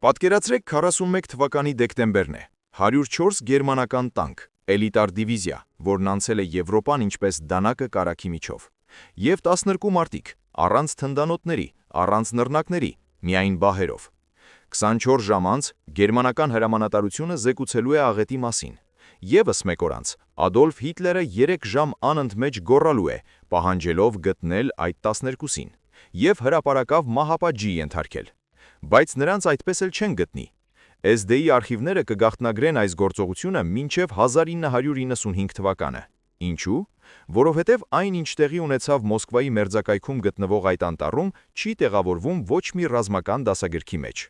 Պատկերացրեք 41 թվականի դեկտեմբերն է, 104 գերմանական տանկ, էլիտար դիվիզիա, որն անցել է Եվրոպան ինչպես դանակը կարագի միջով, և 12 մարտիկ, առանց թնդանոթների, առանց նռնակների, միայն բահերով։ 24 ժամ անց գերմանական հրամանատարությունը զեկուցելու է աղետի մասին։ Եվս մեկ օր անց Ադոլֆ Հիտլերը 3 ժամ անընդմեջ գոռալու է, պահանջելով գտնել այդ 12-ին, և հրապարակավ մահապատժի ենթարկել։ Բայց նրանց այդպես էլ չեն գտնի։ SD-ի արխիվները կգաղտնագրեն այս գործողությունը մինչև 1995 թվականը։ Ինչու՞։ Որովհետև այն, ինչ տեղի ունեցավ Մոսկվայի մերձակայքում գտնվող այդ անտառում, չի տեղավորվում ոչ մի ռազմական դասագրքի մեջ։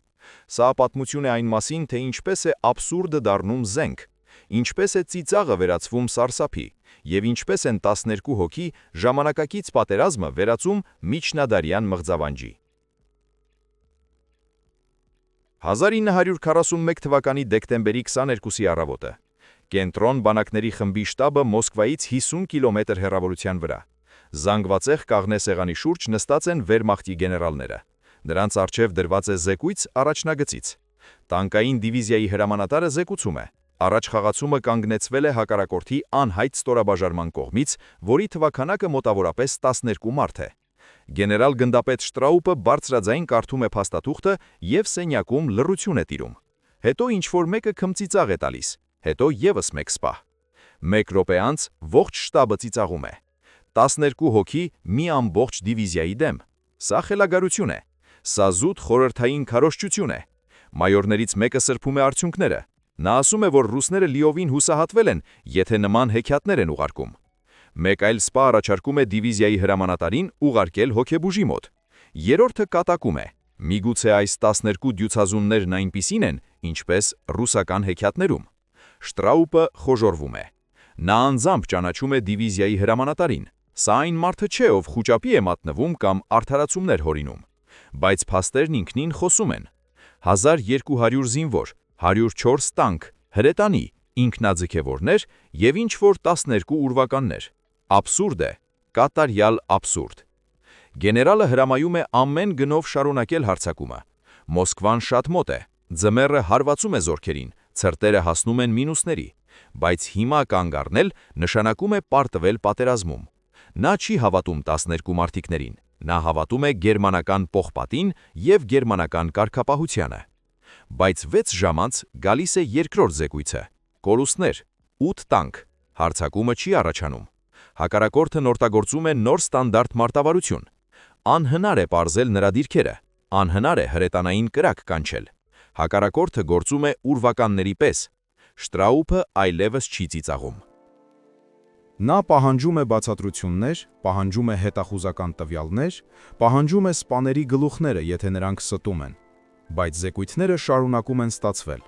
Սա պատմություն է այն մասին, թե ինչպես է աբսուրդը դառնում զենք, ինչպես է ծիծաղը վերածվում սարսափի, և ինչպես են 12 հոգի ժամանակակից պատերազմը վերածում միջնադարյան մղձավանջի։ 1941 թվականի դեկտեմբերի 22-ի առավոտը։ Կենտրոն բանակների խմբի շտաբը Մոսկվայից 50 կիլոմետր հեռավորության վրա։ Զանգվածեղ կաղնե սեղանի շուրջ նստած են Վերմախտի գեներալները։ Նրանց առջև դրված է զեկույց առաջնագծից։ Տանկային դիվիզիայի հրամանատարը զեկուցում է. առաջխաղացումը կանգնեցվել է հակառակորդի անհայտ ստորաբաժանման կողմից, որի թվաքանակը մոտավորապես 12 մարդ է։ Գեներալ գնդապետ Շտրաուպը բարձրաձայն կարդում է փաստաթուղթը և սենյակում լռություն է տիրում։ Հետո ինչ-որ մեկը քմծիծաղ է տալիս, հետո ևս մեկ սպահ։ Մեկ րոպե անց ողջ շտաբը ծիծաղում է։ 12 հոգի մի ամբողջ դիվիզիայի դեմ։ Սա խելագարություն է։ Սա զուտ խորհրդային քարոզչություն է։ Մայորներից մեկը սրբում է արդյունքները։ Նա ասում է, որ ռուսները լիովին հուսահատվել են, եթե նման հեքիաթներ են ուղարկում։ Մեկ այլ սպա առաջարկում է դիվիզիայի հրամանատարին ուղարկել հոգեբուժի մոտ։ Երրորդը կատակում է. միգուցե այս 12 դյուցազուններն այնպիսին են, ինչպես ռուսական հեքիաթներում։ Շտրաուպը խոժոռվում է։ Նա անձամբ ճանաչում է դիվիզիայի հրամանատարին։ Սա այն մարդը չէ, ով խուճապի է մատնվում կամ արդարացումներ հորինում։ Բայց փաստերն ինքնին խոսում են։ 1200 զինվոր, 104 տանկ, հրետանի, ինքնաձգևորներ և ինչ-որ 12 ուրվականներ։ Աբսուրդ է, կատարյալ աբսուրդ։ Գեներալը հրամայում է ամեն գնով շարունակել հարձակումը։ Մոսկվան շատ մոտ է, ձմեռը հարվածում է զորքերին, ցրտերը հասնում են մինուսների, բայց հիմա կանգ առնել նշանակում է պարտվել պատերազմում։ Նա չի հավատում 12 մարտիկներին, նա հավատում է գերմանական պողպատին և գերմանական կարգապահությանը։ Բայց 6 ժամ անց գալիս է երկրորդ զեկույցը։ Կորուստներ, 8 տանկ, հարձակումը չի առաջանում։ Հակառակորդն օգտագործում է նոր ստանդարտ մարտավարություն։ Անհնար է պարզել նրա դիրքերը, անհնար է հրետանային կրակ կանչել։ Հակառակորդը գործում է ուրվականների պես։ Շտրաուպը այլևս չի ծիծաղում։ Նա պահանջում է բացատրություններ, պահանջում է հետախուզական տվյալներ, պահանջում է սպաների գլուխները, եթե նրանք ստում են։ Բայց զեկույցները շարունակում են ստացվել։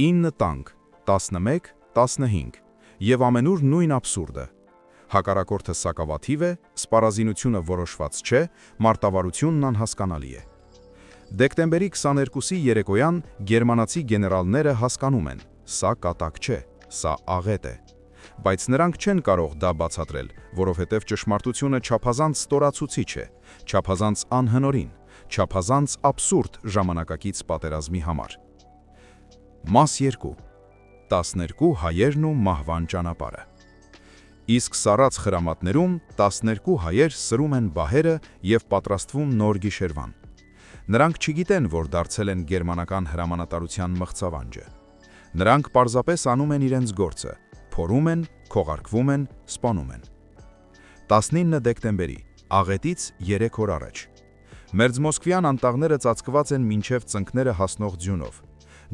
9 տանկ, 11, 15, և ամենուր նույն աբսուրդը։ Հակառակորդը սակավաթիվ է, սպառազինությունը որոշված չէ, մարտավարությունն անհասկանալի է։ Դեկտեմբերի 22-ի երեկոյան գերմանացի գեներալները հասկանում են, սա կատակ չէ, սա աղետ է։ Բայց նրանք չեն կարող դա բացատրել, որովհետև ճշմարտությունը չափազանց ստորացուցիչ է, չափազանց անհնորին, չափազանց աբսուրդ ժամանակակից պատերազմի համար։ Մաս 2. 12 հայերն ու մահվան ճանապարհը։ Իսկ սառած խրամատներում 12 հայեր սրում են բահերը և պատրաստվում նոր գիշերվան։ Նրանք չգիտեն, որ դարձել են գերմանական հրամանատարության մղձավանջը։ Նրանք պարզապես անում են իրենց գործը, փորում են, քողարկվում են, սպանում են։ 19 դեկտեմբերի, աղետից 3 օր առաջ։ Մերձմոսկվյան անտառները ծածկված են մինչև ծնկները հասնող ձյունով։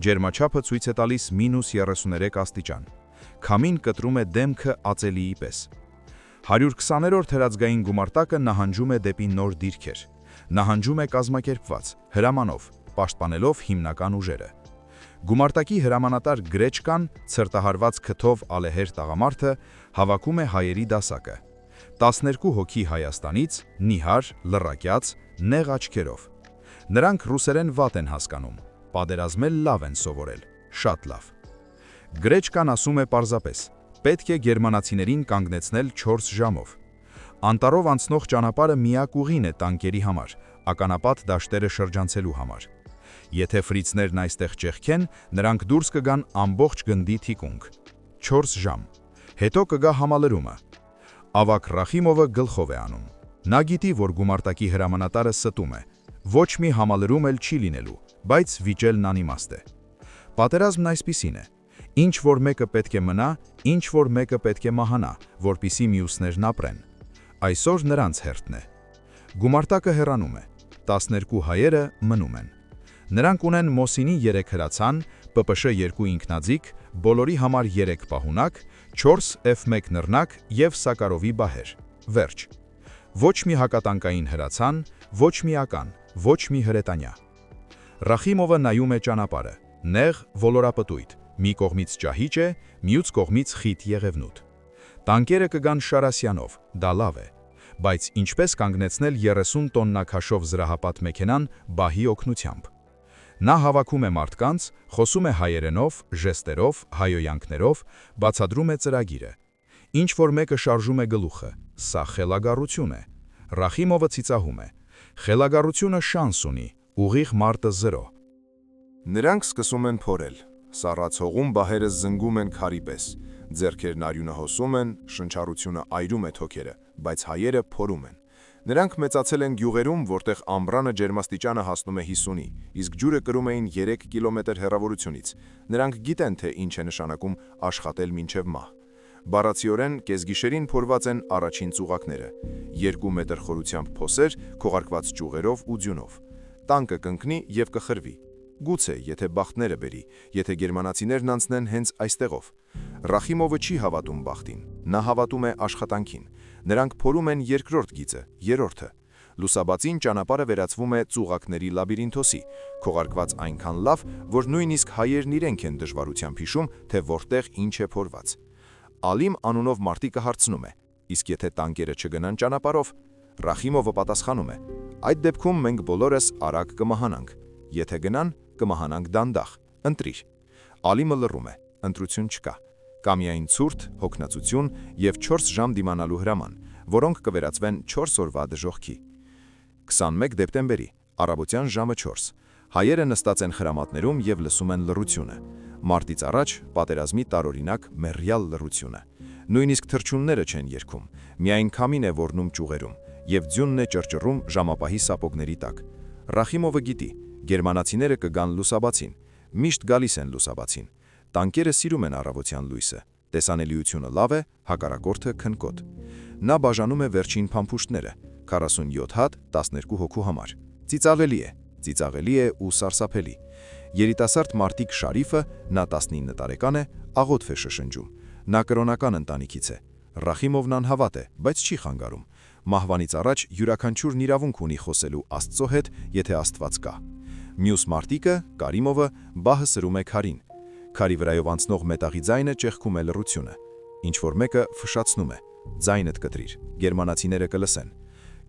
Ջերմաչափը ցույց է տալիս -33 աստիճան։ Քամին կտրում է դեմքը ածելիի պես։ 120-րդ հրացգային գումարտակը նահանջում է դեպի նոր դիրքեր։ Նահանջում է կազմակերպված, հրամանով, պաշտպանելով հիմնական ուժերը։ Գումարտակի հրամանատար Գրեչկան, ցրտահարված քթով ալեհեր տղամարդը, հավաքում է հայերի դասակը։ 12 հոգի Հայաստանից, նիհար, լռակյաց, նեղ աչքերով։ Նրանք ռուսերեն վատ են հասկանում, պատերազմել լավ են սովորել, շատ լավ։ Գրեչկան ասում է պարզապես. պետք է գերմանացիներին կանգնեցնել 4 ժամով։ Անտառով անցնող ճանապարհը միակ ուղին է տանկերի համար, ականապատ դաշտերը շրջանցելու համար։ Եթե ֆրիցներն այստեղ ճեղքեն, նրանք դուրս կգան ամբողջ գնդի թիկունք։ 4 ժամ։ Հետո կգա համալրումը։ Ավագ Ռախիմովը գլխով է անում։ Նա գիտի, որ գումարտակի հրամանատարը ստում է։ Ոչ մի համալրում էլ չի լինելու, բայց վիճելն անիմաստ է։ Պատերազմն այսպիսին է։ Ինչ որ մեկը պետք է մնա, ինչ որ մեկը պետք է մահանա, որպիսի մյուսներն ապրեն։ Այսօր նրանց հերթն է։ Գումարտակը հեռանում է, 12 հայերը մնում են։ Նրանք ունեն Մոսինի 3 հրացան, ՊՊՇ 2 ինքնաձիգ, բոլորի համար 3 պահունակ, 4 F1 նռնակ և Սակարովի բահեր։ Վերջ։ Ոչ մի հակատանկային հրացան, ոչ մի ական, ոչ մի հրետանյա։ Ռախիմովը նայում է ճանապարհը, նեղ ոլորապտույտ, մի կողմից ճահիճ է, մյուս կողմից խիտ եղևնուտ։ Տանկերը կգան Շարասյանով, դա լավ է, բայց ինչպես կանգնեցնել 30 տոննա քաշով զրահապատ մեքենան բահի օգնությամբ։ Նա հավաքում է մարդկանց, խոսում է հայերենով, ժեստերով, հայոյանքներով, բացադրում է ծրագիրը։ Ինչ որ մեկը շարժում է գլուխը, սա խելագարություն է։ Ռախիմովը ծիծաղում է։ Խելագարությունը շանս ունի, ուղիղ մարտը 0։ Նրանք սկսում են փորել։ Սառացողում բահերը զնգում են քարի պես, ձեռքերն արյունը հոսում են, շնչառությունը այրում է թոքերը, բայց հայերը փորում են։ Նրանք մեծացել են գյուղերում, որտեղ ամռանը ջերմաստիճանը հասնում է 50-ի, իսկ ջուրը կրում էին 3 կիլոմետր հեռավորությունից։ Նրանք գիտեն, թե ինչ է նշանակում աշխատել մինչև մահ։ Բառացիորեն կեսգիշերին փորված են առաջին ծուղակները, 2 մետր խորությամբ փոսեր, քողարկված ճյուղերով ու ձյունով։ Տանկը կընկնի և կխրվի։ Գուցե, եթե բախտները բերի, եթե գերմանացիներն անցնեն հենց այստեղով։ Ռախիմովը չի հավատում բախտին, նա հավատում է աշխատանքին։ Նրանք փորում են երկրորդ գիծը, երրորդը։ Լուսաբացին ճանապարհը վերածվում է ծուղակների լաբիրինթոսի, քողարկված այնքան լավ, որ նույնիսկ հայերն իրենք են դժվարությամբ հիշում, թե որտեղ ինչ է փորված։ Ալիմ անունով մարդիկը հարցնում է. իսկ եթե տանկերը չգնան ճանապարհով, Ռախիմովը պատասխանում է. այդ դեպքում մենք բոլորս արագ կմահանանք, եթե գնան, կմահանանք դանդաղ, ընտրիր։ Ալիմը լռում է, ընտրություն չկա, կա միայն ցուրտ, հոգնածություն և 4 ժամ դիմանալու հրաման, որոնք կվերածվեն 4 օրվա դժոխքի։ 21 դեկտեմբերի, առավոտյան ժամը 4, հայերը նստած են խրամատներում և լսում են լռությունը։ Մարտից առաջ պատերազմի տարօրինակ մեռյալ լռությունը։ Նույնիսկ թռչունները չեն երգում, միայն քամին է ոռնում ճյուղերում, և ձյունն է ճռճռում ժամապահի սապոգների տակ։ Ռախիմովը գիտի, գերմանացիները կգան լուսաբացին, միշտ գալիս են լուսաբացին։ Տանկերը սիրում են առավոտյան լույսը, տեսանելիությունը լավ է, հակառակորդը քնկոտ։ Նա բաժանում է վերջին փամփուշտները, 47 հատ 12 հոգու համար։ Ծիծաղելի է ու սարսափելի։ Երիտասարդ մարտիկ Շարիֆը, նա 19 տարեկան է, աղոթվ է շշնջում։ Նա կրոնական ընտանիքից է։ Ռախիմովն անհավատ է, բայց չի խանգարում։ Մահվանից առաջ յուրաքանչյուրն իրավունք ունի խոսելու Աստծո հետ, եթե Աստված կա։ Մյուս մարտիկը, Կարիմովը, բահը սրում է քարին։ Քարի վրայով անցնող մետաղի ձայնը ճեղքում է լռությունը։ Ինչ որ մեկը ֆշացնում է. ձայնդ կտրիր, գերմանացիները կլսեն։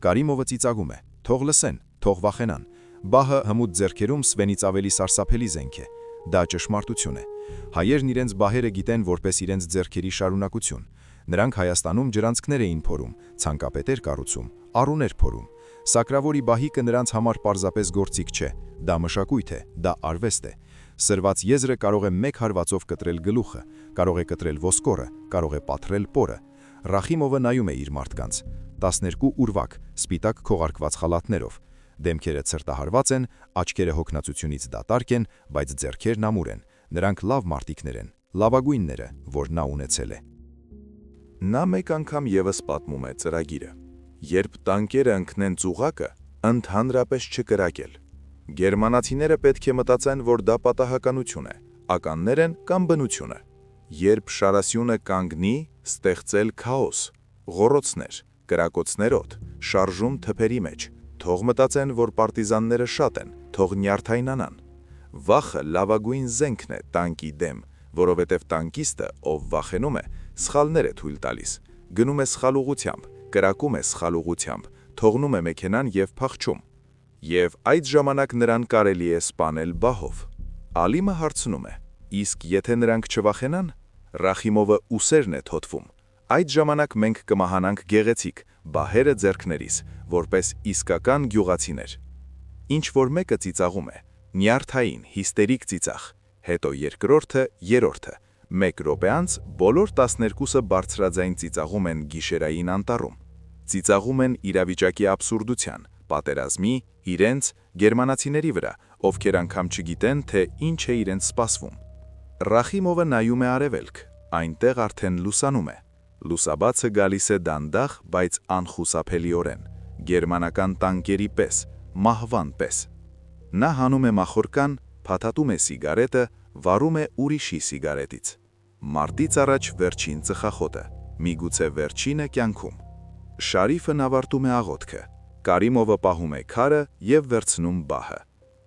Կարիմովը ծիծաղում է. թող լսեն, թող վախենան։ Բահը հմուտ ձեռքերում Սվենից ավելի սարսափելի զենք է։ Դա ճշմարտություն է։ Հայերն իրենց բահերը գիտեն որպես իրենց ձեռքերի շարունակություն։ Նրանք Հայաստանում ջրանցքներ էին փորում, ցանկապետեր կառուցում, առուներ փորում։ Սակրավորի բահիկը նրանց համար պարզապես գործիք չէ, դա մշակույթ է, դա արվեստ է։ Սրված եզրը կարող է մեկ հարվածով կտրել գլուխը, կարող է կտրել ոսկորը, կարող է պատռել պորը։ Ռախիմովը նայում է իր մարդկանց, 12 ուրվակ, սպիտակ քողարկված խալաթներով։ Դեմքերը ցրտահարված են, աչքերը հոգնածությունից դատարկ են, բայց ձեռքերն ամուր են։ Նրանք լավ մարտիկներ են, լավագույնները, որ նա ունեցել է։ Նա մեկ անգամ ևս պատմում է ծրագիրը։ Երբ տանկերը ընկնեն ծուղակը, ընդհանրապես չկրակել։ Գերմանացիները պետք է մտածեն, որ դա պատահականություն է, ականներ են կամ բնությունը։ Երբ Շարասյունը կանգնի, ստեղծել քաոս, ղոռոցներ, կրակոցներոտ, շարժում թփերի մեջ։ Թող մտածեն, որ պարտիզանները շատ են, թող նյարդայնանան։ Վախը լավագույն զենքն է տանկի դեմ, որովհետև տանկիստը, ով վախենում է, սխալներ է թույլ տալիս, գնում է սխալ ուղությամբ, կրակում է սխալ ուղությամբ, թողնում է մեքենան և փախչում։ Եվ այդ ժամանակ նրան կարելի է սպանել բահով։ Ալիմը հարցնում է. իսկ եթե նրանք չվախենան, Ռախիմովը ուսերն է թոթվում։ Այդ ժամանակ մենք կմահանանք գեղեցիկ, բահերը ձեռքներիս, որպես իսկական գյուղացիներ։ Ինչ որ մեկը ծիծաղում է, նյարդային, հիստերիկ ծիծաղ, հետո երկրորդը, երրորդը։ 1 րոպե անց բոլոր 12-ը բարձրաձայն ծիծաղում են գիշերային անտառում։ Ծիծաղում են իրավիճակի աբսուրդության, պատերազմի, իրենց, գերմանացիների վրա, ովքեր անգամ չգիտեն, թե ինչ է իրենց սպասվում։ Ռախիմովը նայում է արևելք, այնտեղ արդեն լուսանում է։ Լուսաբացը գալիս է դանդաղ, բայց անխուսափելիորեն, գերմանական տանկերի պես, մահվան պես։ Նա հանում է մախորկան, փաթաթում է սիգարետը, վառում է ուրիշի սիգարետից։ Մարտից առաջ վերջին ծխախոտը, միգուցե վերջինը կյանքում։ Շարիֆն ավարտում է աղոթքը, Կարիմովը պահում է քարը և վերցնում բահը։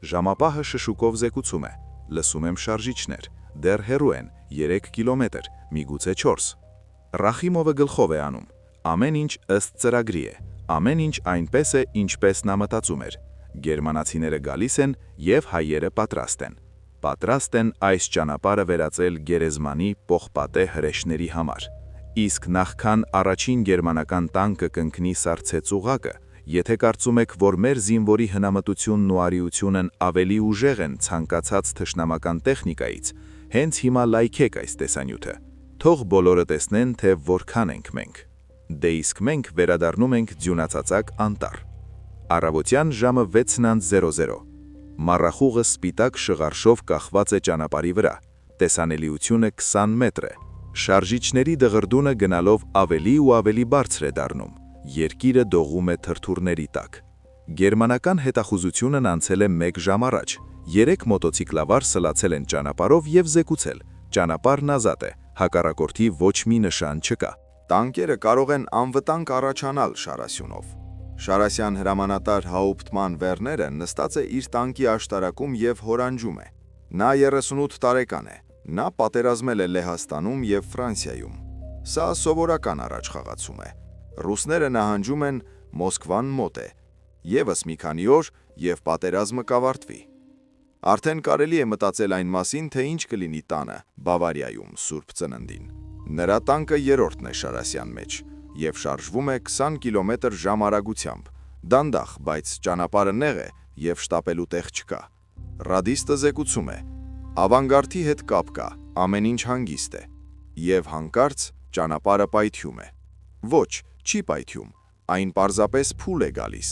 Ժամապահը շշուկով զեկուցում է, լսում եմ շարժիչներ, դեռ հեռու են, 3 կիլոմետր, միգուցե 4։ Ռախիմովը գլխով է անում, ամեն ինչ ըստ ծրագրի է, ամեն ինչ այնպես է, ինչպես նա մտածում էր։ Գերմանացիները գալիս են և հայերը պատրաստ են։ Պատրաստ են այս ճանապարհը վերածել գերեզմանի պողպատե հրեշների համար։ Իսկ նախքան առաջին գերմանական տանկը կընկնի սառցե ծուղակը, եթե կարծում եք, որ մեր զինվորի հնամտությունն ու արիությունն ավելի ուժեղ են ցանկացած թշնամական տեխնիկայից, հենց հիմա լայքեք այս տեսանյութը։ Թող բոլորը տեսնեն, թե որքան ենք մենք։ Դե իսկ մենք վերադառնում ենք ձյունածածակ անտառ։ Առավոտյան ժամը 6:00։ Մառախուղը սպիտակ շղարշով կախված է ճանապարհի վրա, տեսանելիությունը 20 մետր է։ Շարժիչների դղրդյունը գնալով ավելի ու ավելի բարձր է դառնում, երկիրը դողում է թրթուրների տակ։ Գերմանական հետախուզությունն անցել է 1 ժամ առաջ, 3 մոտոցիկլավար սլացել են ճանապարհով և զեկուցել, ճանապարհն ազատ է, հակառակորդի ոչ մի նշան չկա։ Տանկերը կարող են անվտանգ առաջանալ Շարասյունով։ Շարասյան հրամանատար Հաուպտման Վերները նստած է իր տանկի աշտարակում և հորանջում է։ Նա 38 տարեկան է։ Նա պատերազմել է Լեհաստանում և Ֆրանսիայում։ Սա սովորական առաջխաղացում է։ Ռուսները նահանջում են, Մոսկվան մոտ է։ Եվս մի քանի օր, և պատերազմը կավարտվի։ Արդեն կարելի է մտածել այն մասին, թե ինչ կլինի տանը, Բավարիայում, Սուրբ Ծննդին։ Նրա տանկը երրորդն է Շարասյան մեջ, և շարժվում է 20 կիլոմետր ժամ արագությամբ, դանդաղ, բայց ճանապարհը նեղ է և շտապելու տեղ չկա։ Ռադիստը զեկուցում է. ավանգարդի հետ կապ կա, ամեն ինչ հանգիստ է։ Եվ հանկարծ ճանապարհը պայթյում է։ Ոչ, չի պայթյում, այն պարզապես փուլ է գալիս։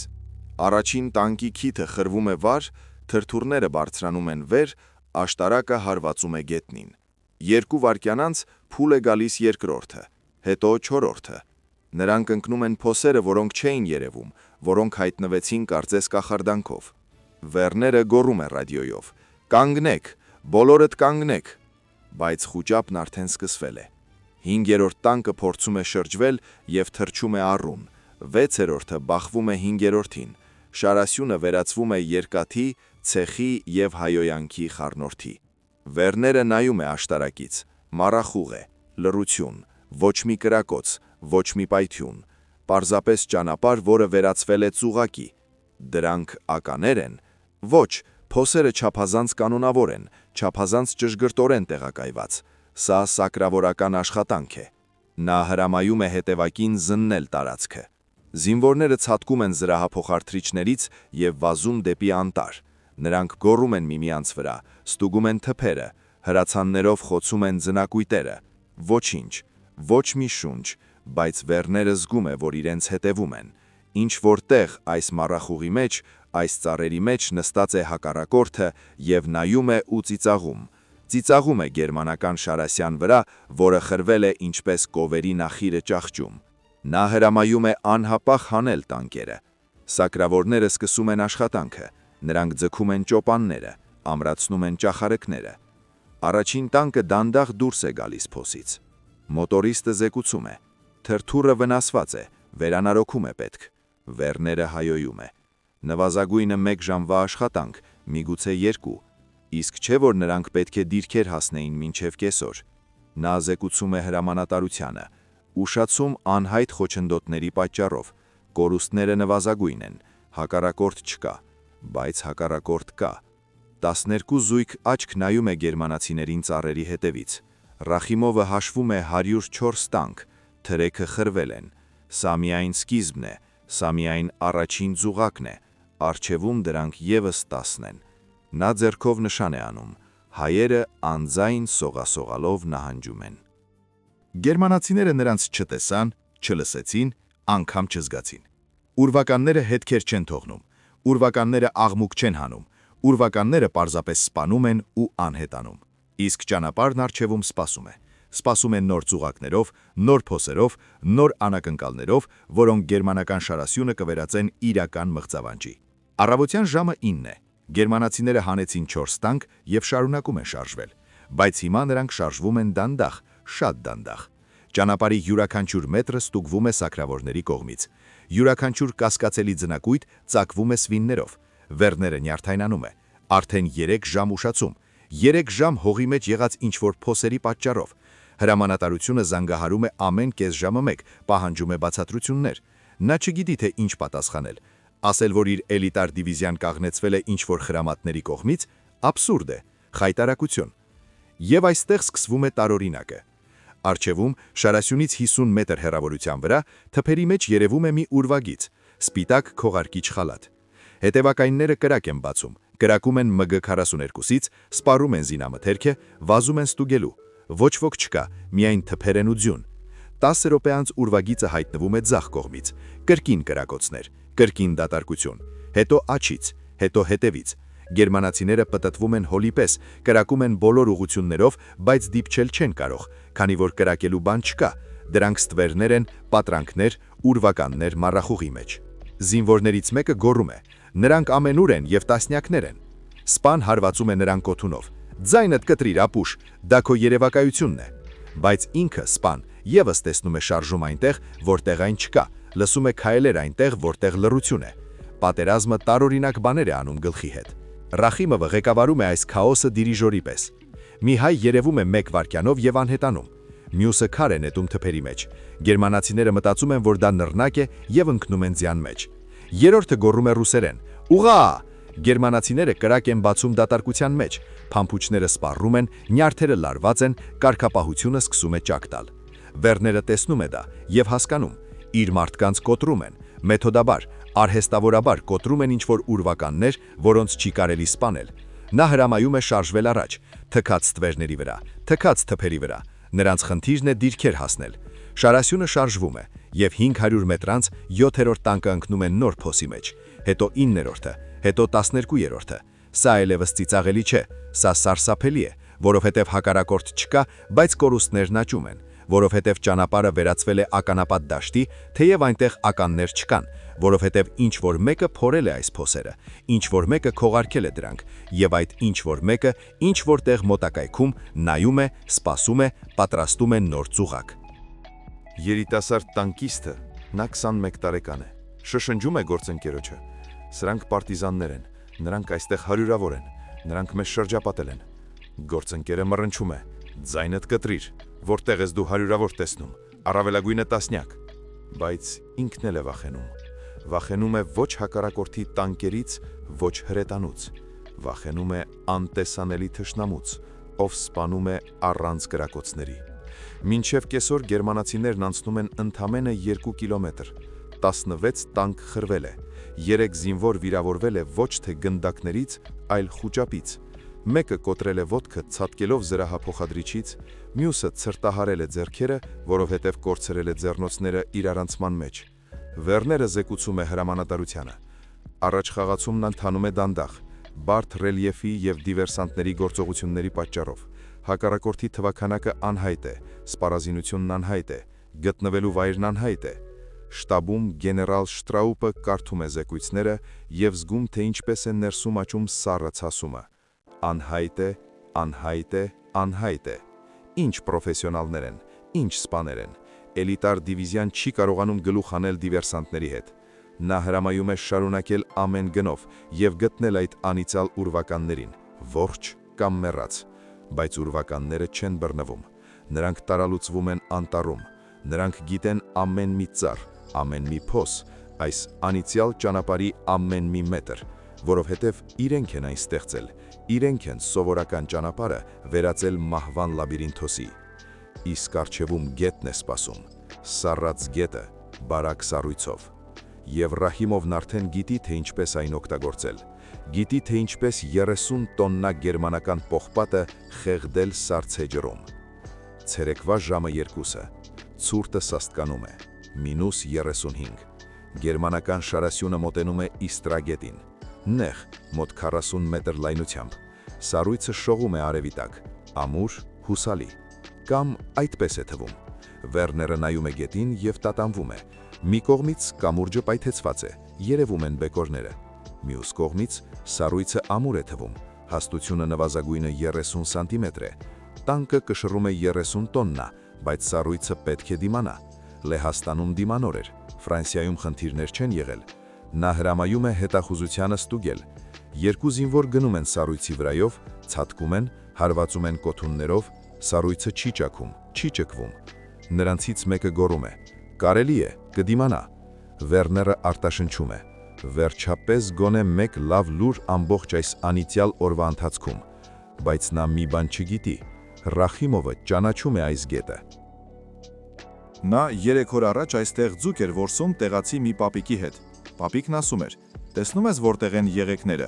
Առաջին տանկի քիթը խրվում է վար, թրթուրները բարձրանում են վեր, աշտարակը հարվածում է գետնին։ 2 վայրկյան անց փուլ է գալիս երկրորդը, հետո չորրորդը։ Նրանք ընկնում են փոսերը, որոնք չէին երևում, որոնք հայտնվեցին կարծես կախարդանքով։ Վերները գոռում է ռադիոյով. «Կանգնեք, բոլորդ կանգնեք», բայց խուճապն արդեն սկսվել է։ 5-րդ տանկը փորձում է շրջվել և թռչում է առուն, 6-րդը բախվում է 5-րդին, Շարասյունը վերածվում է երկաթի, ցեխի և հայոյանքի խառնուրդի։ Վերները նայում է աշտարակից, մառախուղ է, լռություն, ոչ մի կրակոց, ոչ մի պայթյուն, պարզապես ճանապարհ, որը վերածվել է ծուղակի։ Դրանք ականեր են։ Ոչ, փոսերը չափազանց կանոնավոր են, չափազանց ճշգրտորեն տեղակայված։ Սա սակրավորական աշխատանք է։ Նա հրամայում է հետևակին զննել տարածքը։ Զինվորները ցատկում են զրահափոխարթրիչներից և վազում դեպի անտառ։ Նրանք գոռում են միմյանց վրա, ստուգում են թփերը, հրացաններով խոցում են ձնակույտերը։ Ոչինչ, ոչ մի շունչ, բայց Վերները զգում է, որ իրենց հետևում են։ Ինչ որտեղ այս մառախուղի մեջ, այս ծառերի մեջ նստած է հակառակորդը և նայում է ու ծիծաղում։ Ծիծաղում է գերմանական Շարասյան վրա, որը խրվել է ինչպես կովերի նախիրը ճահճում։ Նա հրամայում է անհապաղ հանել տանկերը։ Սակրավորները սկսում են աշխատանքը, նրանք ձգում են ճոպանները, ամրացնում են ճախարակները։ Առաջին տանկը դանդաղ դուրս է գալիս փոսից։ Մոտորիստը զեկուցում է. թրթուրը վնասված է, վերանորոգում է պետք։ Վերները հայոյում է. նվազագույնը 1 ժամվա աշխատանք, միգուցե 2, իսկ չէ որ նրանք պետք է դիրքեր հասնեին մինչև կեսօր։ Նա զեկուցում է հրամանատարությանը. ուշացում անհայտ խոչընդոտների պատճառով, կորուստները նվազագույն են, հակառակորդ չկա, բայց հակառակորդ կա։ 12 զույգ աչք նայում է գերմանացիներին ծառերի հետևից։ Ռախիմովը հաշվում է 104 տանկ, թրեքը խրվել են։ Սա միայն սկիզբն է, սա միայն առաջին ծուղակն է, առջևում դրանք ևս 10 են։ Նա ձեռքով նշան է անում, հայերը անձայն սողասողալով նահանջում են։ Գերմանացիները նրանց չտեսան, չլսեցին, անգամ չզգացին։ Ուրվականները հետքեր չեն թողնում, ուրվականները աղմուկ չեն հանում, ուրվականները պարզապես սպանում են ու անհետանում։ Իսկ ճանապարհն առջևում սպասում է։ Սպասում են նոր ծուղակներով, նոր փոսերով, նոր անակնկալներով, որոնք գերմանական շարասյունը կվերածեն իրական մղձավանջի։ Առավոտյան ժամը 9 է։ Գերմանացիները հանեցին 4 տանկ եւ շարունակում են շարժվել, բայց հիմա նրանք շարժվում են դանդաղ, շատ դանդաղ։ Ճանապարհի յուրաքանչյուր մետրը ստուգվում է սակրավորների կողմից։ Յուրաքանչյուր կասկածելի ձնակույտ ծակվում է սվիններով։ Վերները նյարդայնանում է։ Արդեն 3 ժամ ուշացում, 3 ժամ հողի մեջ եղած ինչ-որ փոսերի պատճառով։ Հրամանատարությունը զանգահարում է ամեն կես ժամը մեկ, պահանջում է բացատրություններ։ Նա չգիտի, թե ինչ պատասխանել։ Ասել, որ իր էլիտար դիվիզիան կաղնեցվել է ինչ-որ խրամատների կողմից, աբսուրդ է, խայտարակություն։ Եվ այստեղ սկսվում է տարօրինակը։ Առջևում շարասյունից 50 մետր հեռավորության վրա թփերի մեջ երևում է մի ուրվագիծ, սպիտակ քողարկիչ խալաթ։ Հետևակայինները կրակ են բացում, կրակում են MG-42-ից, սպառում են զինամթերքը, վազում են ստուգելու։ Ոչ ոք չկա, միայն թփեր են ու ձյուն։ 10 րոպե անց ուրվագիծը հայտնվում է ձախ կողմից, կրկին կրակոցներ, կրկին դատարկություն, հետո աջից, հետո հետևից։ Գերմանացիները պտտվում են հոլի պես, կրակում են բոլոր ուղություններով, բայց դիպչել չեն կարող, քանի որ կրակելու բան չկա։ Դրանք ստվերներ են, պատրանքներ, ուրվականներ մառախուղի մեջ։ Զինվորներից մեկը գոռում է. «Նրանք ամենուր են եւ տասնյակներ են»։ Սպան հարվածում է նրան կոթունով. «Ձայնդ կտրիր, ապուշ, դա քո երևակայությունն է»։ Բայց ինքը սպան եւս տեսնում է շարժում այնտեղ, որտեղ այն չկա, լսում է քայլեր այնտեղ, որտեղ լռություն է։ Պատերազմը տարօրինակ բաներ է անում գլխի հետ։ Ռախիմովը ղեկավարում է այս քաոսը դիրիժորի պես։ Մի հայ երևում է 1 վայրկյանով եւ անհետանում։ Մյուսը քար է նետում թփերի մեջ։ Գերմանացիները մտածում են, որ դա նռնակ է եւ ընկնում են ձյան մեջ։ Երրորդը գոռում է ռուսերեն. «Ուղա!» Գերմանացիները կրակ են բացում դատարկության մեջ, փամփուչները սպառում են, նյարդերը լարված են, կարգապահությունը սկսում է ճակ տալ։ Վերները տեսնում է դա եւ հասկանում, իր մարդկանց կոտրում են, մեթոդաբար, արհեստավորաբար կոտրում են ինչ-որ ուրվականներ, որոնց չի կարելի սպանել։ Նա հրամայում է շարժվել առաջ, թքած ստվերների վրա, թքած թփերի վրա։ Նրանց խնդիրն է դիրքեր հասնել։ Շարասյունը շարժվում է, եւ 500 մետր անց 7-րդ տանկը ընկնում է նոր փոսի մեջ, հետո 9-րդը, հետո 12-րդը։ Սա այլևս ծիծաղելի չէ, սա սարսափելի է, որովհետև հակառակորդ չկա, բայց կորուստներն աճում են, որովհետև ճանապարհը վերածվել է ականապատ դաշտի, թեև այնտեղ ականներ չկան, որովհետև ինչ-որ մեկը փորել է այս փոսերը, ինչ-որ մեկը քողարկել է դրանք, եւ այդ ինչ-որ մեկը ինչ-որ տեղ մոտակայքում նայում է, սպասում է, պատրաստում է նոր ծուղակ։ Երիտասարդ տանկիստը, նա 21 տարեկան է, շշնջում է գործընկերոջը. «Սրանք պարտիզաններ են, նրանք այստեղ հարյուրավոր են, նրանք մեզ շրջապատել են»։ Գործընկերը մռնչում է. «Ձայնդ կտրիր, որտեղ ես դու հարյուրավոր տեսնում, առավելագույնը տասնյակ»։ Բայց ինքն էլ է վախենում։ Վախենում է ոչ հակառակորդի տանկերից, ոչ հրետանուց։ Վախենում է անտեսանելի թշնամուց, ով սպանում է առանց կրակոցների։ Մինչև կեսօր գերմանացիներն անցնում են ընդամենը 2 կիլոմետր։ 16 տանկ խրվել է, 3 զինվոր վիրավորվել է ոչ թե գնդակներից, այլ խուճապից։ Մեկը կոտրել է ոտքը ցատկելով զրահափոխադրիչից, մյուսը ցրտահարել է ձեռքերը, որովհետև կորցրել է ձեռնոցները իրարանցման մեջ։ Վերները զեկուցում է հրամանատարությանը։ Առաջխաղացումն ընթանում է դանդաղ, բարդ ռելիեֆի եւ դիվերսանտների գործողությունների պատճառով։ Հակառակորդի թվաքանակը անհայտ է, սպառազինությունն անհայտ է, գտնվելու վայրն անհայտ է։ Շտաբում գեներալ Շտրաուպը կարդում է զեկույցները եւ զգում, թե ինչպես է ներսում աճում սառը ցասումը։ Անհայտ է, անհայտ է, անհայտ է։ Ինչ պրոֆեսիոնալներ են, ինչ սպաներ են։ Էլիտար դիվիզիան չի կարողանում գլուխ անել դիվերսանտների հետ։ Նա հրամայում է շարունակել ամեն գնով եւ գտնել այդ անիծյալ ուրվականներին, ողջ կամ մեռած։ Բայց ուրվականները չեն բռնվում։ Նրանք տարալուծվում են անտառում։ Նրանք գիտեն ամեն մի ծառ, ամեն մի փոս, այս անիծյալ ճանապարհի ամեն մի մետր, որովհետև իրենք են այն ստեղծել, իրենք են սովորական ճանապարհը վերածել մահվան լաբիրինթոսի։ Իսկ առջևում գետն է սպասում, սառած գետը, բարակ սառույցով։ Եվ Ռախիմովն արդեն գիտի, թե ինչպես այն օգտագործել։ Գիտի թե ինչպես 30 տոննա գերմանական պողպատը խեղդել սառցեջրում։ Ցերեկվա ժամը 2-ը, ցուրտը սաստկանում է, -35, գերմանական շարասյունը մոտենում է Իստրագետին, նեղ, մոտ 40 մետր լայնությամբ, սառույցը շողում է արևի տակ, ամուր, հուսալի, կամ այդպես է թվում։ Վերները նայում է գետին և տատանվում է, մի կողմից կամուրջը պայթեցված է, երևում են բեկորները, մյուս կողմից սառույցը ամուր է թվում, հաստությունը նվազագույնը 30 սանտիմետր է, տանկը կշռում է 30 տոննա, բայց սառույցը պետք է դիմանա, Լեհաստանում դիմանոր էր, Ֆրանսիայում խնդիրներ չեն եղել, նա հրամայում է հետախուզությանը ստուգել, երկու զինվոր գնում են սառույցի վրայով, ցատկում են, հարվածում են կոթուններով, սառույցը չի ճաքում, չի ճկվում, նրանցից մեկը գոռում է. «Կարելի է, կդիմանա»։ Վերները արտաշնչում է. «Վերջապես գոնե մեկ լավ լուր ամբողջ այս անիծյալ օրվա ընթացքում», բայց նա մի բան չգիտի, Ռախիմովը ճանաչում է այս գետը։ Նա 3 օր առաջ այստեղ ձուկ էր որսում տեղացի մի պապիկի հետ։ Պապիկն ասում էր. «Տեսնում ես որտեղ են եղեգները։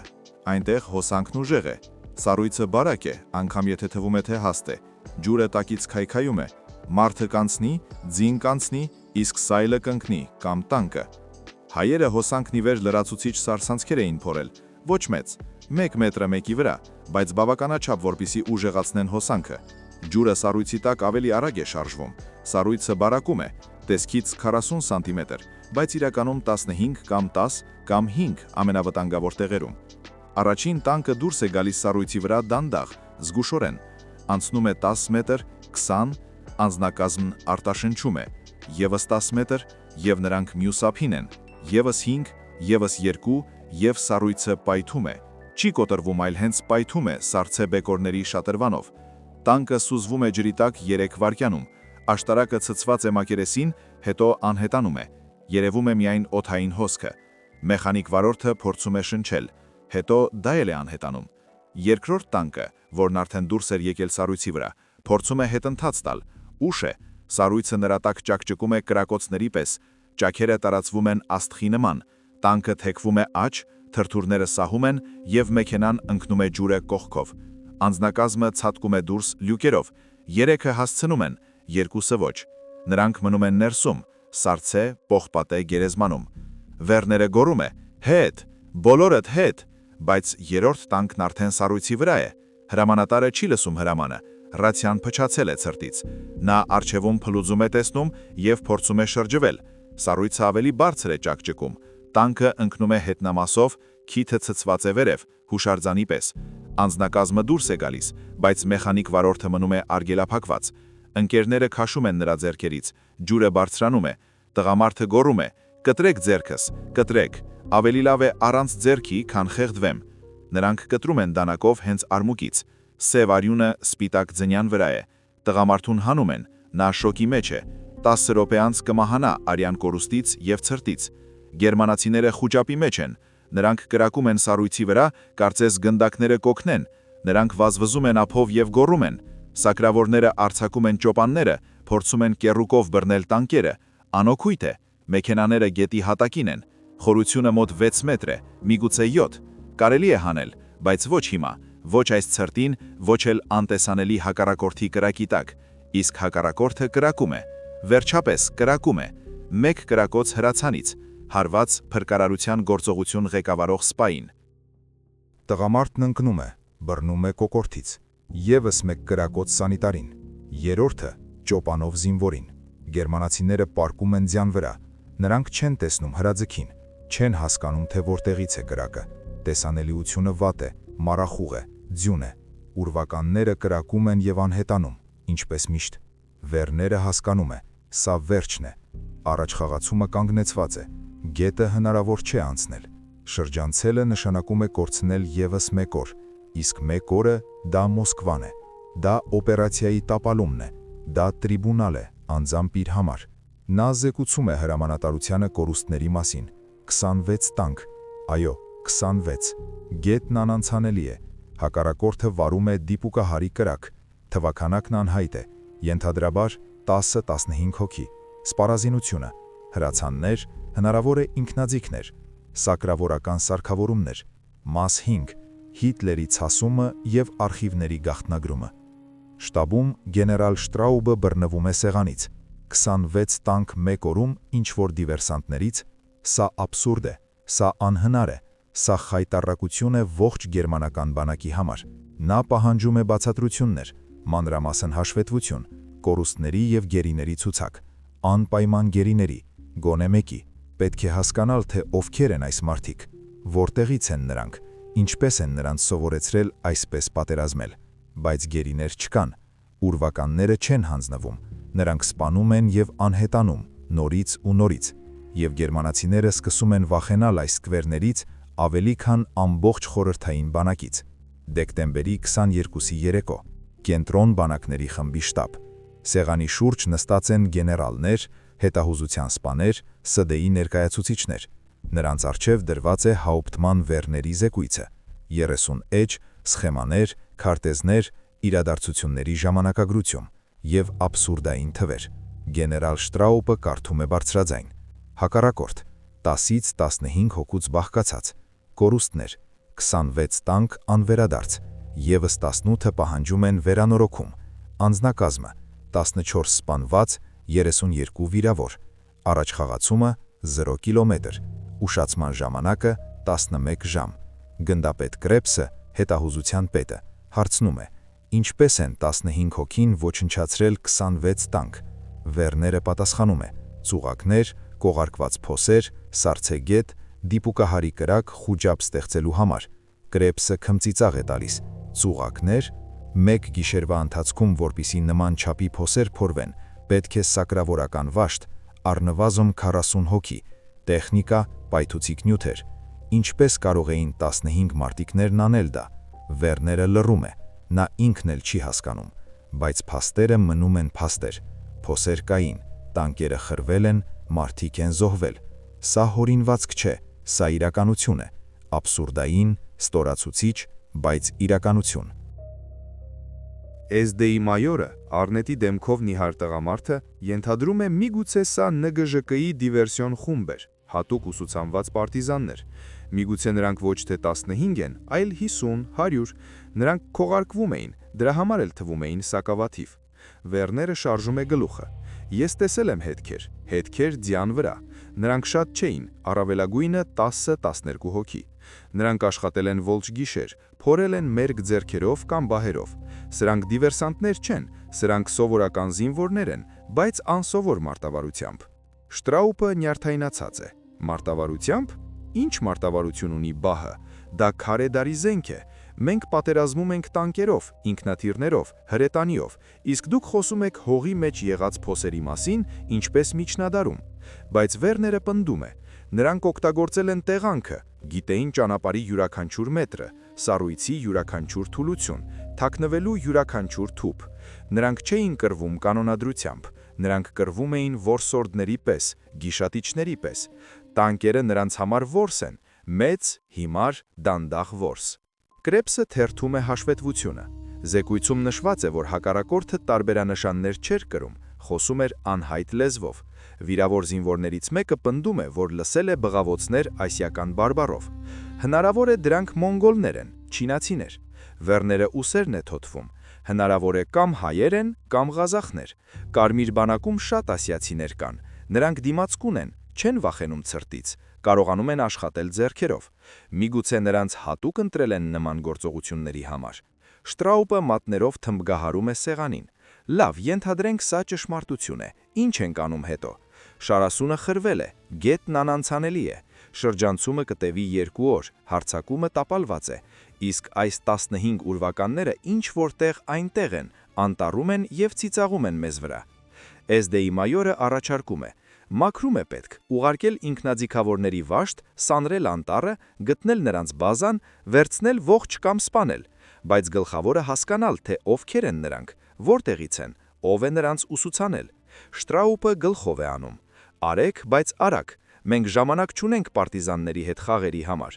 Այնտեղ հոսանքն ուժեղ է։ Սառույցը բարակ է, անգամ եթե թվում է թե հաստ է։ Ջուրը տակից քայքայում է։ Մարդը կանցնի, ձին կանցնի, իսկ սայլը կընկնի կամ տանկը»։ Հայերը հոսանքն ի վեր լրացուցիչ սարսանցքեր էին փորել, ոչ մեծ, 1 մետրը մեկի վրա, բայց բավականաչափ, որպեսզի ուժեղացնեն հոսանքը։ Ջուրը սառույցի տակ ավելի արագ է շարժվում, սառույցը բարակում է, տեսքից 40 սանտիմետր, բայց իրականում 15 կամ 10 կամ 5 ամենավտանգավոր տեղերում։ Առաջին տանկը դուրս է գալիս սառույցի վրա դանդաղ, զգուշորեն, անցնում է 10 մետր, 20, անձնակազմն արտաշնչում է, ևս 10 մետր, և նրանք մյուս ափին են, ևս 5, ևս 2, և սառույցը պայթում է, չի կոտրվում, այլ հենց պայթում է սառցե բեկորների շատրվանով։ Տանկը սուզվում է ջրի տակ 3 վայրկյանում, աշտարակը ցցված է մակերեսին, հետո անհետանում է, երևում է միայն օդային հոսքը։ Մեխանիկ վարորդը փորձում է շնչել, հետո դա էլ է անհետանում։ Երկրորդ տանկը, որն արդեն դուրս էր եկել սառույցի վրա, փորձում է հետընթաց տալ, ուշ է, սառույցը նրա տակ ճակճկում է կրակոցների պես, ճաքերը տարածվում են աստղի նման, տանկը թեքվում է աջ, թրթուրները սահում են և մեքենան ընկնում է ջուրը կողքով։ Անձնակազմը ցատկում է դուրս լյուկերով, 3-ը հասցնում են, 2-ը ոչ։ Նրանք մնում են ներսում, սառցե, պողպատե գերեզմանում։ Վերները գոռում է. «Հետ, բոլորդ հետ», բայց 3-րդ տանկն արդեն սառույցի վրա է։ Հրամանատարը չի լսում հրամանը, ռացիան փչացել է ցրտից։ Նա առջևում փլուզում է տեսնում և փորձում է շրջվել։ Սառույցը ավելի բարձր է ճակճկում, տանկը ընկնում է հետնամասով, քիթը ցցված է վերև, հուշարձանի պես։ Անձնակազմը դուրս է գալիս, բայց մեխանիկ վարորդը մնում է արգելափակված։ Ընկերները քաշում են նրա ձեռքերից, ջուրը բարձրանում է, տղամարդը գոռում է. «Կտրեք ձեռքս, կտրեք, ավելի լավ է առանց ձեռքի, քան խեղդվեմ»։ Նրանք կտրում են դանակով հենց արմուկից, սև արյունը սպիտակ ձնյան վրա է, տղամարդուն հանում են, նա շոկի մեջ է, 10 րոպե անց կմահանա արյան կորուստից և ցրտից։ Գերմանացիները խուճապի մեջ են, նրանք կրակում են սառույցի վրա, կարծես գնդակները կօգնեն, նրանք վազվզում են ափով և գոռում են։ Սակրավորները արձակում են ճոպանները, փորձում են կեռուկով բռնել տանկերը, անօգույտ է, մեքենաները գետի հատակին են, խորությունը մոտ 6 մետր է, միգուցե 7, կարելի է հանել, բայց ոչ հիմա, ոչ այս ցրտին, ոչ էլ անտեսանելի հակառակորդի կրակի տակ, իսկ հակառակորդը կրակում է, վերջապես կրակում է, մեկ կրակոց հրացանից, հարված փրկարարության գործողություն ղեկավարող սպային։ Տղամարդն ընկնում է, բռնում է կոկորդից, ևս մեկ կրակոց սանիտարին, երրորդը ճոպանով զինվորին։ Գերմանացիները պարկում են ձյան վրա, նրանք չեն տեսնում հրաձգին, չեն հասկանում, թե որտեղից է կրակը, տեսանելիությունը վատ է, մառախուղ է, ձյուն է, ուրվականները կրակում են և անհետանում, ինչպես միշտ։ Վերները հասկանում է, սա վերջն է, առաջխաղացումը կանգնեցված է, գետը հնարավոր չէ անցնել, շրջանցելը նշանակում է կորցնել ևս մեկ օր, իսկ մեկ օրը դա Մոսկվան է, դա օպերացիայի տապալումն է, դա տրիբունալ է, անձամբ իր համար։ Նա զեկուցում է հրամանատարությանը կորուստների մասին, 26 տանկ, այո, 26, գետն անանցանելի է, հակառակորդը վարում է դիպուկահարի կրակ, թվաքանակն անհայտ է, ենթադրաբար 10-15 հոգի, սպառազինությունը, հրացաններ, հնարավոր է ինքնաձիգներ, սակրավորական սարքավորումներ, Մաս 5. Հիտլերի ցասումը եւ արխիվների գաղտնագրումը։ Շտաբում գեներալ Շտրաուբը բռնվում է սեղանից։ 26 տանկ մեկ օրում ինչ-որ դիվերսանտներից, սա աբսուրդ է, սա անհնար է, սա խայտառակություն է ողջ գերմանական բանակի համար։ Նա պահանջում է բացատրություններ, մանրամասն հաշվետվություն, կորուստների եւ գերիների ցուցակ, անպայման գերիների, գոնե մեկի։ Պետք է հասկանալ, թե ովքեր են այս մարդիկ, որտեղից են նրանք, ինչպես են նրանց սովորեցրել այսպես պատերազմել, բայց գերիներ չկան, ուրվականները չեն հանձնվում, նրանք սպանում են եւ անհետանում, նորից ու նորից, եւ գերմանացիները սկսում են վախենալ այս սկվերներից ավելի քան ամբողջ խորհրդային բանակից։ Դեկտեմբերի 22-ի երեկո, կենտրոն բանակների խմբի շտաբ։ Սեղանի շուրջ նստած են գեներալներ, հետահուզության սպաներ, ՍԴ-ի ներկայացուցիչներ։ Նրանց առջև դրված է Հաուպտման Վերների զեկույցը, 30 էջ, սխեմաներ, քարտեզներ, իրադարձությունների ժամանակագրություն եւ աբսուրդային թվեր։ Գեներալ Շտրաուբը կարդում է բարձրաձայն. Հակառակորդ, 10-ից 15 հոգուց բաղկացած, կորուստներ, 26 տանկ անվերադարձ, եւս 18-ը պահանջում են վերանորոգում, անձնակազմը, 14 սպանված, 32 վիրավոր, առաջխաղացումը 0 կիլոմետր, ուշացման ժամանակը 11 ժամ։ Գնդապետ Կրեպսը, հետահուզության պետը, հարցնում է. ինչպես են 15 հոգին ոչնչացրել 26 տանկ։ Վերները պատասխանում է. ծուղակներ, կողարկված փոսեր, սառցեգետ, դիպուկահարի կրակ խուջապ ստեղծելու համար։ Կրեպսը քմծիծաղ է տալիս. ծուղակներ, մեկ գիշերվա ընթացքում, որպիսի նման չափի փոսեր փորվեն, պետք է սակրավորական վաշտ, առնվազն 40 հոգի, տեխնիկա, պայթուցիկ նյութեր։ Ինչպես կարող էին 15 մարտիկներն անել դա։ Վերները լռում է, նա ինքն էլ չի հասկանում, բայց փաստերը մնում են փաստեր։ Փոսեր կային, տանկերը խրվել են, մարդիկ են զոհվել։ Սա հորինվածք չէ, սա իրականություն է, աբսուրդային, ստորացուցիչ, բայց իրականություն։ ՍԴ-ի մայորը, Արնետի դեմքով նիհար տղամարդը, ենթադրում է միգուցե սա ՆԳԺԿ-ի դիվերսիոն խումբ էր, հատուկ ուսուցանված պարտիզաններ։ Միգուցե նրանք ոչ թե 15 են, այլ 50, 100, նրանք քողարկվում էին, դրա համար էլ թվում էին սակավաթիվ։ Վերները շարժում է գլուխը։ Ես տեսել եմ հետքեր ձյան վրա։ Նրանք շատ չէին, առավելագույնը 10-12 հոգի։ Նրանք աշխատել են ողջ գիշեր, փորել են մերկ ձեռքերով կամ բահերով։ Սրանք դիվերսանտներ չեն, սրանք սովորական զինվորներ են, բայց անսովոր մարտավարությամբ։ Շտրաուբը նյարդայնացած է։ Մարտավարությամբ? Ինչ մարտավարություն ունի բահը։ Դա քարեդարի զենք է։ Մենք պատերազմում ենք տանկերով, ինքնաթիռներով, հրետանիով, իսկ դուք խոսում եք հողի մեջ եղած փոսերի մասին, ինչպես միջնադարում։ Բայց Վերները պնդում է. նրանք օգտագործել են տեղանքը, գիտեին ճանապարհի յուրաքանչյուր մետրը, սառույցի յուրաքանչյուր թուլություն, թաքնվելու յուրաքանչյուր թուփ։ Նրանք չէին կռվում կանոնադրությամբ, նրանք կռվում էին որսորդների պես, գիշատիչների պես։ Տանկերը նրանց համար որս են, մեծ, հիմար, դանդաղ որս։ Կրեպսը թերթում է հաշվետվությունը։ Զեկույցում նշված է, որ հակառակորդը տարբերանշաններ չէր կրում, խոսում էր անհայտ լեզվով։ Վիրավոր զինվորներից մեկը պնդում է, որ լսել է բղավոցներ ասիական բարբառով։ Հնարավոր է դրանք մոնգոլներ են, չինացիներ։ Վերները ուսերն է թոթվում։ Հնարավոր է կամ հայեր են, կամ ղազախներ։ Կարմիր բանակում շատ ասիացիներ կան։ Նրանք դիմացկուն են, չեն վախենում ցրտից, կարողանում են աշխատել ձեռքերով։ Միգուցե նրանց հատուկ ընտրել են նման գործողությունների համար։ Շտրաուբը մատներով թմբկահարում է սեղանին։ Լավ, ենթադրենք սա ճշմարտություն է։ Ինչ ենք անում հետո։ Շարասունը խրվել է, գետն անանցանելի է։ Շրջանցումը կտևի 2 օր, հարձակումը տապալված է։ Իսկ այս 15 ուրվականները ինչ որտեղ այնտեղ են, անտառում են եւ ծիծաղում են մեզ վրա։ ՍԴ-ի մայորը առաջարկում է. մաքրում է պետք, ուղարկել ինքնաձիգավորների վաշտ, սանրել անտառը, գտնել նրանց բազան, վերցնել ողջ կամ սպանել, բայց գլխավորը հասկանալ, թե ովքեր են նրանք, որտեղից են, ով է նրանց ուսուցանել։ Շտրաուբը գլխով է անում. արեք, բայց արագ, մենք ժամանակ չունենք պարտիզանների հետ խաղերի համար։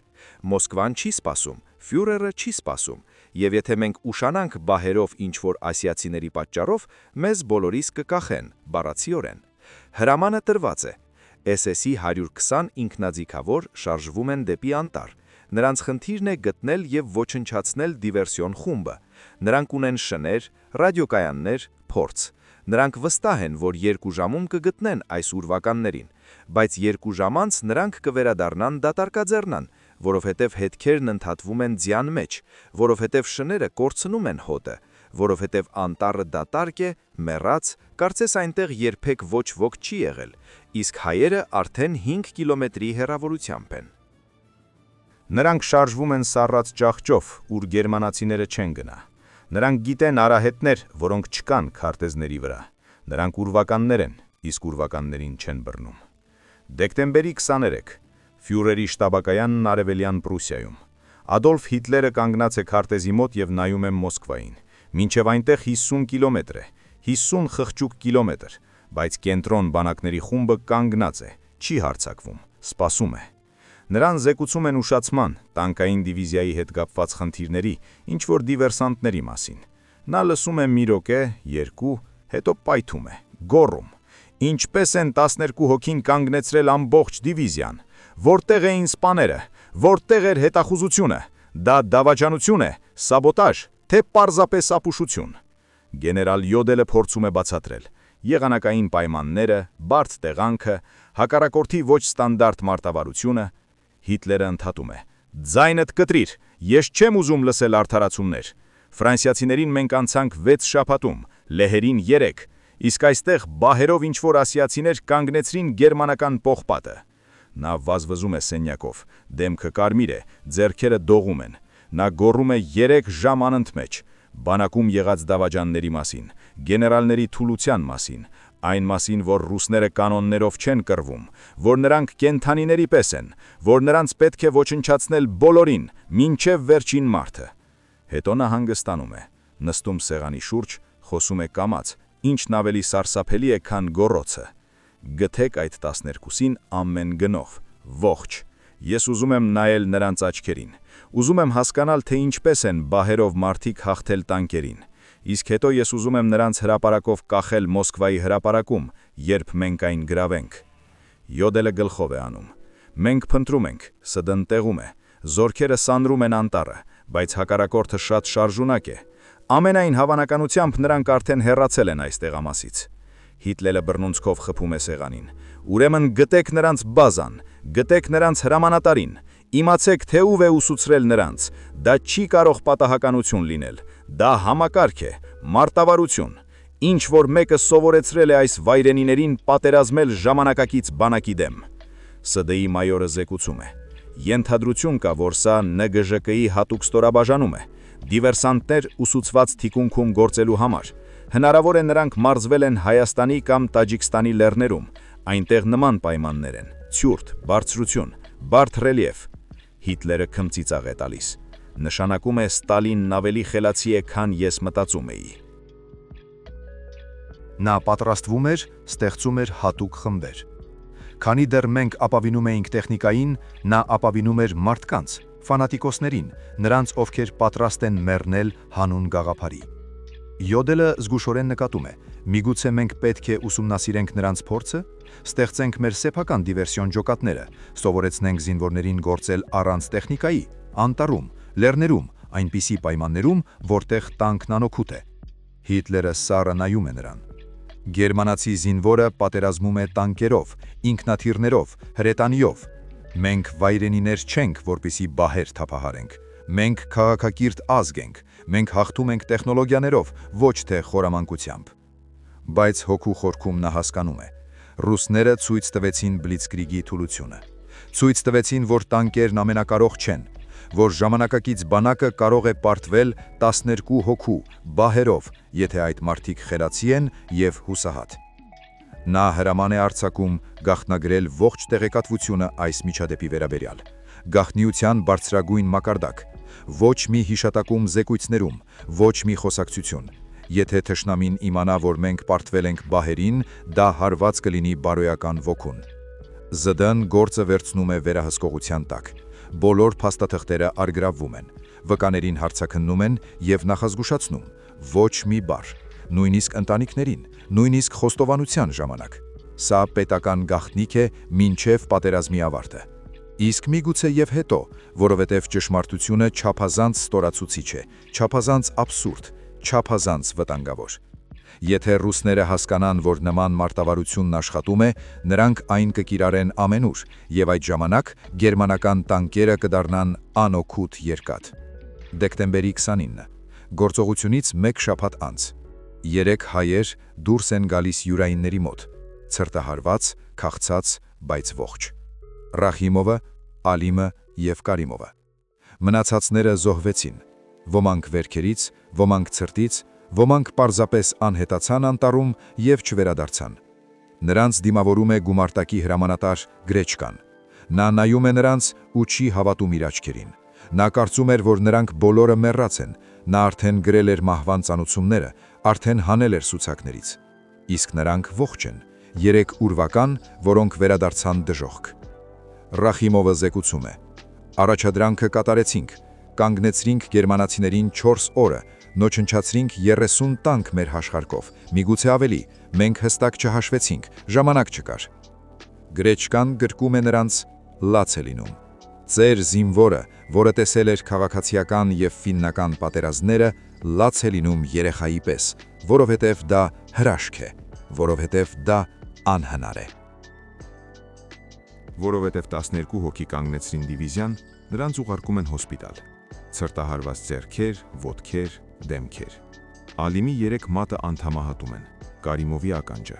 Մոսկվան չի սպասում, ֆյուրերը չի սպասում, եւ եթե մենք ուշանանք բահերով ինչ-որ ասիացիների պատճառով, մեզ բոլորիս կկախեն, բառացիորեն։ Հրամանը տրված է։ SS-ի 120 ինքնաձիգավոր շարժվում են դեպի անտառ։ Նրանց խնդիրն է գտնել եւ ոչնչացնել դիվերսիոն խումբը։ Նրանք ունեն շներ, ռադիոկայաններ, փորձ։ Նրանք վստահ են, որ 2 ժամում կգտնեն այս ուրվականներին, բայց 2 ժամ անց նրանք կվերադառնան դատարկաձեռնան, որովհետև հետքերն ընդհատվում են ձյան մեջ, որովհետև շները կորցնում են հոտը, որովհետև անտառը դատարկ է, մեռած, կարծես այնտեղ երբեք ոչ ոք չի եղել, իսկ հայերը արդեն 5 կիլոմետրի հեռավորությամբ են։ Նրանք շարժվում են սառած ճահճով, ուր գերմանացիները չեն գնա։ Նրանք գիտեն արահետներ, որոնք չկան քարտեզների վրա։ Նրանք ուրվականներ են, իսկ ուրվականներին չեն բռնում։ Դեկտեմբերի 23, Ֆյուրերի շտաբակայանն Արևելյան Պրուսիայում։ Ադոլֆ Հիտլերը կանգնած է քարտեզի մոտ եւ նայում է Մոսկվային։ Մինչև այնտեղ 50 կիլոմետր է, 50 խղճուկ կիլոմետր, բայց կենտրոն բանակների խումբը կանգնած է, չի հարձակվում, սպասում է։ Նրան զեկուցում են ուշացման, տանկային դիվիզիայի հետ կապված խնդիրների, ինչ-որ դիվերսանտների մասին։ Նա լսում է մի րոպե, 2, հետո պայթում է, գոռում. «Ինչպես են 12 հոգին կանգնեցրել ամբողջ դիվիզիան, որտեղ էին սպաները, որտեղ էր հետախուզությունը, դա դավաճանություն է, սաբոտաժ, թե պարզապես ապուշություն»։ Գեներալ Յոդելը փորձում է բացատրել եղանակային պայմանները, բարդ տեղանքը, հակառակորդի ոչ ստանդարտ մարտավարությունը։ Հիտլերը ընդհատում է. «Ձայնդ կտրիր, ես չեմ ուզում լսել արդարացումներ։ Ֆրանսիացիներին մենք անցանք 6 շաբաթում, լեհերին 3, իսկ այստեղ բահերով ինչ-որ ասիացիներ կանգնեցրին գերմանական պողպատը»։ Նա վազվզում է սենյակով, դեմքը կարմիր է, ձեռքերը դողում են։ Նա գոռում է 3 ժամ անընդմեջ, բանակում եղած դավաճանների մասին, գեներալների թուլության մասին, այն մասին, որ ռուսները կանոններով չեն կռվում, որ նրանք կենթանիների պես են, որ նրանց պետք է ոչնչացնել բոլորին, մինչև վերջին մարդը։ Հետո նա հանգստանում է, նստում սեղանի շուրջ, խոսում է կամաց, ինչն ավելի սարսափելի է, քան գոռոցը։ Գթեք այդ 12-ին ամեն գնով, ողջ։ Ես ուզում եմ նայել նրանց աչքերին, ուզում եմ հասկանալ, թե ինչպես են բահերով մարդիկ հաղթել տանկերին, իսկ հետո ես ուզում եմ նրանց հրապարակով կախել Մոսկվայի հրապարակում, երբ մենք այն գրավենք։ Յոդելը գլխով է անում։ Մենք փնտրում ենք, սդընտեղում է, զորքերը սանրում են անտառը, բայց հակառակորդը շատ շարժունակ է։ Ամենայն հավանականությամբ նրանք արդեն հեռացել են այս տեղամասից։ Հիտլերը բռնունցքով խփում է սեղանին։ Ուրեմն գտեք նրանց բազան, գտեք նրանց հրամանատարին, իմացեք, թե ով է ուսուցրել նրանց։ Դա չի կարող պատահականություն լինել։ Դա համակարգ է, մարտավարություն։ Ինչ որ մեկը սովորեցրել է այս վայրենիներին պատերազմել ժամանակակից բանակի դեմ։ ՍԴ-ի մայորը զեկուցում է. Ենթադրություն կա, որ սա ՆԳԺԿ-ի հատուկ ստորաբաժանում է, դիվերսանտներ ուսուցված թիկունքում գործելու համար։ Հնարավոր է նրանք մարզվել են Հայաստանի կամ Տաջիկստանի լեռներում, այնտեղ նման պայմաններ են, ցուրտ, բարձրություն, բարդ ռելիեֆ։ Հիտլերը քմծիծաղ է տալիս։ Նշանակում է Ստալինն ավելի խելացի է, քան ես մտածում էի։ Նա պատրաստվում էր, ստեղծում էր հատուկ խմբեր։ Քանի դեռ մենք ապավինում էինք տեխնիկային, նա ապավինում էր մարդկանց, ֆանատիկոսներին, նրանց, ովքեր պատրաստ են մեռնել հանուն գաղափարի։ Յոդելը զգուշորեն նկատում է. միգուցե մենք պետք է ուսումնասիրենք նրանց փորձը, ստեղծենք մեր սեփական դիվերսիոն ջոկատները, սովորեցնենք զինվորներին գործել առանց տեխնիկայի, անտառում, լեռներում, այնպիսի պայմաններում, որտեղ տանկն անօգուտ է։ Հիտլերը սառը նայում է նրան։ Գերմանացի զինվորը պատերազմում է տանկերով, ինքնաթիռներով, հրետանիով։ Մենք վայրենիներ չենք, որպեսի բահեր թափահարենք։ Մենք քաղաքակիրթ ազգ ենք, մենք հաղթում ենք տեխնոլոգիաներով, ոչ թե խորամանկությամբ։ Բայց հոգու խորքում նա հասկանում է. ռուսները ցույց տվեցին բլիցկրիգի թուլությունը։ Ցույց տվեցին, որ տանկերն ամենակարող չեն, որ ժամանակակից բանակը կարող է պարտվել 12 հոգու, բահերով, եթե այդ մարդիկ խելացի են և հուսահատ։ Նա հրաման է արձակում գաղտնագրել ողջ տեղեկատվությունը այս միջադեպի վերաբերյալ։ Գաղտնիության բարձրագույն մակարդակ, ոչ մի հիշատակում զեկույցներում, ոչ մի խոսակցություն։ Եթե թշնամին իմանա, որ մենք պարտվել ենք բահերին, դա հարված կլինի բարոյական ոգուն։ ԶԴ-ն գործը վերցնում է վերահսկողության տակ։ Բոլոր փաստաթղթերը արգրավվում են, վկաներին հարցաքննում են և նախազգուշացնում, ոչ մի բառ, նույնիսկ ընտանիքներին, նույնիսկ խոստովանության ժամանակ։ Սա պետական գաղտնիք է մինչև պատերազմի ավարտը։ Իսկ միգուցե եւ հետո, որովհետեւ ճշմարտությունը չափազանց ստորացուցիչ է, չափազանց աբսուրդ, չափազանց վտանգավոր։ Եթե ռուսները հասկանան, որ նման մարտավարությունն աշխատում է, նրանք այն կկիրառեն ամենուր, եւ այդ ժամանակ գերմանական տանկերը կդառնան անօգուտ երկաթ։ Դեկտեմբերի 29, գործողությունից 1 շաբաթ անց, 3 հայեր դուրս են գալիս յուրայինների մոտ, ցրտահարված, քաղցած, բայց ողջ։ Ռախիմովը, Ալիմը եւ Կարիմովը։ Մնացածները զոհվեցին, ոմանք վերքերից, ոմանք ցրտից, ոմանք պարզապես անհետացան անտառում եւ չվերադարձան։ Նրանց դիմավորում է գումարտակի հրամանատար Գրեչկան։ Նա նայում է նրանց ու չի հավատում իր աչքերին։ Նա կարծում էր, որ նրանք բոլորը մեռած են, նա արդեն գրել էր մահվան ծանուցումները, արդեն հանել էր սուցակներից։ Իսկ նրանք ողջ են, 3 ուրվական, որոնք վերադարձան դժոխք։ Ռախիմովը զեկուցում է. Առաջադրանքը կատարեցինք, կանգնեցրինք գերմանացիներին 4 օրը, նոչնչացրինք 30 տանկ մեր հաշղարկով, միգուցե ավելի, մենք հստակ չհաշվեցինք, ժամանակ չկար։ Գրեչկան գրկում է նրանց, լաց է լինում։ Ձեր զինվորը, որը տեսել էր քաղաքացիական եւ ֆիննական պատերազմները, լաց է լինում երեխայի պես, որովհետեւ դա հրաշք է, որովհետեւ դա անհնար է։ Որովհետև 12 հոգի կանգնեցրին դիվիզիան, նրանց ուղարկում են հոսպիտալ։ Ցրտահարված ձեռքեր, ոտքեր, դեմքեր։ Ալիմի 3 մատը անդամահատում են, Կարիմովի ականջը։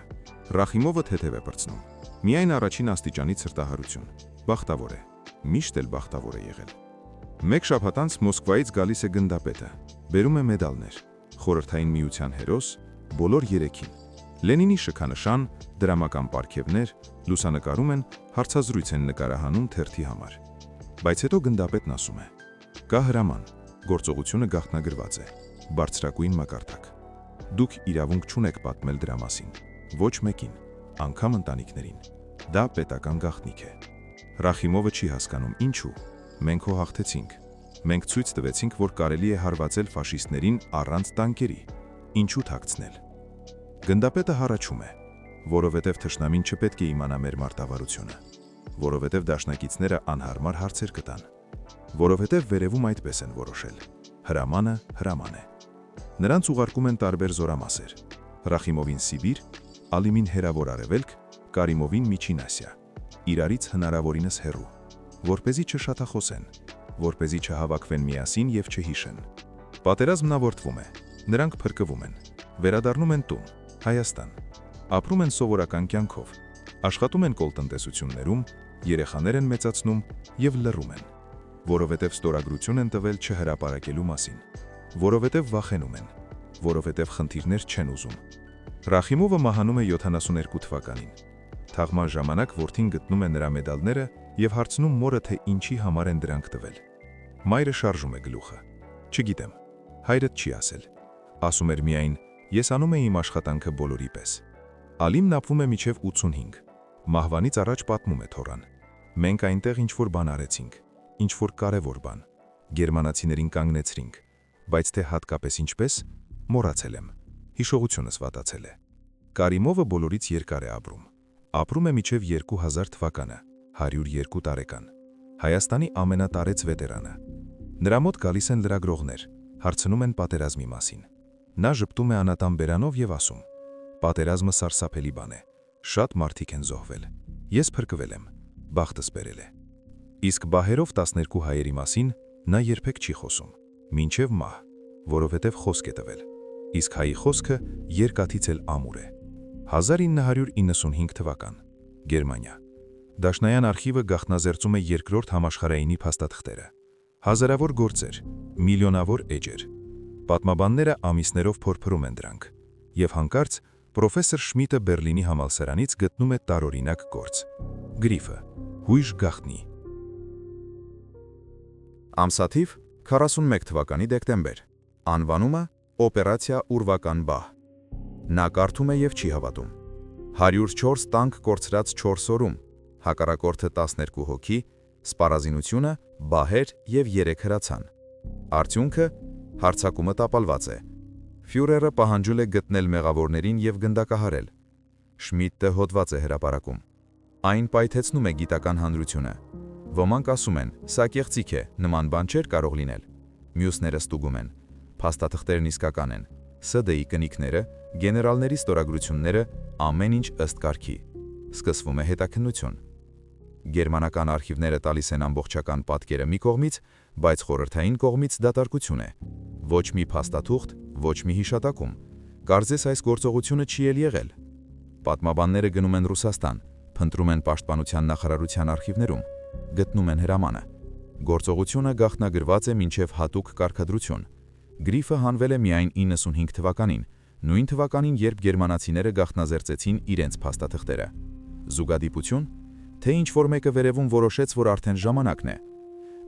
Ռախիմովը թեթև է պրծնում։ Միայն առաջին աստիճանի ցրտահարություն։ Բախտավոր է, միշտ էլ բախտավոր է եղել։ 1 շաբաթ անց Մոսկվայից գալիս է գնդապետը, բերում է մեդալներ, Խորհրդային միության հերոս, բոլոր 3-ին։ Լենինի շքանշան, դրամական պարգևներ, լուսանկարում են, հարցազրույց են նկարահանում թերթի համար։ Բայց հետո գնդապետն ասում է. կա հրաման, գործողությունը գաղտնագրված է, բարձրակույն մակարդակ։ Դուք իրավունք չունեք պատմել դրա մասին, ոչ մեկին, անգամ ընտանիքներին։ Դա պետական գաղտնիք է։ Ռախիմովը չի հասկանում ինչու։ Մենք հո հաղթեցինք։ Մենք ցույց տվեցինք, որ կարելի է հարվածել ֆաշիստներին առանց տանկերի։ Ինչու թաքցնել։ Գնդապետը հառաչում է, որովհետև թշնամին չպետք է իմանա մեր մարտավարությունը, որովհետև դաշնակիցները անհարմար հարցեր կտան, որովհետև վերևում այդպես են որոշել։ Հրամանը հրաման է։ Նրանց ուղարկում են տարբեր զորամասեր։ Ռախիմովին Սիբիր, Ալիմին հերավոր արևելք, Կարիմովին Միջին Ասիա, իրարից հնարավորինս հեռու, որպեսզի չշատախոսեն, որպեսզի չհավաքվեն միասին եւ չհիշեն։ Պատերազմն ավարտվում է, նրանք փրկվում են, վերադառնում են տուն, Հայաստան, ապրում են սովորական կյանքով, աշխատում են կոլտնտեսություններում, երեխաներ են մեծացնում եւ լռում են, որովհետեւ ստորագրություն են տվել չհրապարակելու մասին, որովհետեւ վախենում են, որովհետեւ խնդիրներ չեն ուզում։ Ռախիմովը մահանում է 72 թվականին։ Թաղման ժամանակ որդին գտնում է նրա մեդալները եւ հարցնում մորը, թե ինչի համար են դրանք տվել։ Մայրը շարժում է գլուխը։ Չգիտեմ, հայրդ չի ասել։ Ասում էր միայն. ես անում եմ իմ աշխատանքը բոլորի պես։ Ալիմն ապրում է մինչև 85։ Մահվանից առաջ պատմում է թորան. մենք այնտեղ ինչ-որ բան արեցինք, ինչ-որ կարևոր բան։ Գերմանացիներին կանգնեցրինք, բայց թե հատկապես ինչպես, մոռացել եմ։ Հիշողությունս վատացել է։ Կարիմովը բոլորից երկար է ապրում։ Ապրում է մինչև 2000 թվականը, 102 տարեկան։ Հայաստանի ամենատարեց վետերանը։ Նրա մոտ գալիս են լրագրողներ, հարցնում են պատերազմի մասին։ Նա ժպտում է անատան բերանով եւ ասում. պատերազմը սարսափելի բան է, շատ մարդիկ են զոհվել։ Ես փրկվել եմ, բախտս բերել է։ Իսկ բահերով 12 հայերի մասին նա երբեք չի խոսում, մինչև մահ, որովհետև խոսք է տվել։ Իսկ հայի խոսքը երկաթից էլ ամուր է։ 1995 թվական, Գերմանիա։ Դաշնայան արխիվը գաղտնազերծում է երկրորդ համաշխարհայինի փաստաթղթերը։ Հազարավոր գործեր, միլիոնավոր էջեր։ Պատմաբանները ամիսներով փորփրում են դրանք, եւ հանկարծ պրոֆեսոր Շմիդտը Բերլինի համալսարանից գտնում է տարօրինակ գործ։ Գրիֆը՝ հույժ գաղտնի։ Ամսաթիվ 41 թվականի դեկտեմբեր։ Անվանումը օպերացիա Ուրվական բահ։ Նա կարդում է եւ չի հավատում։ 104 տանկ կորցրած 4 օրում, հակառակորդը 12 հոգի, սպառազինությունը բահեր եւ 3 հրացան։ Արդյունքը հարձակումը տապալված է։ Ֆյուրերը պահանջում է գտնել մեղավորներին եւ գնդակահարել։ Շմիդտը հոդված է հրապարակում։ Այն պայթեցնում է գիտական հանրությունը։ Ոմանք ասում են, սա կեղծիք է, նման բան չէր կարող լինել։ Մյուսները ստուգում են, փաստաթղթերն իսկական են, ՍԴ-ի կնիքները, գեներալների ստորագրությունները, ամեն ինչ ըստ կարգի։ Սկսվում է հետաքննություն։ Գերմանական արխիվները տալիս են ամբողջական պատկերը մի կողմից, բայց խորհրդային կողմից դատարկություն է։ Ոչ մի փաստաթուղթ, ոչ մի հիշատակում։ Կարծես այս գործողությունը չի էլ եղել։ Պատմաբանները գնում են Ռուսաստան, փնտրում են պաշտպանության նախարարության արխիվներում, գտնում են հրամանը։ Գործողությունը գաղտնագրված է մինչև հատուկ կարգադրություն։ Գրիֆը հանվել է միայն 95 թվականին, նույն թվականին, երբ գերմանացիները գաղտնազերծեցին իրենց փաստաթղթերը։ Զուգադիպություն, թե ինչ-որ մեկը վերևում որոշեց, որ արդեն ժամանակն է։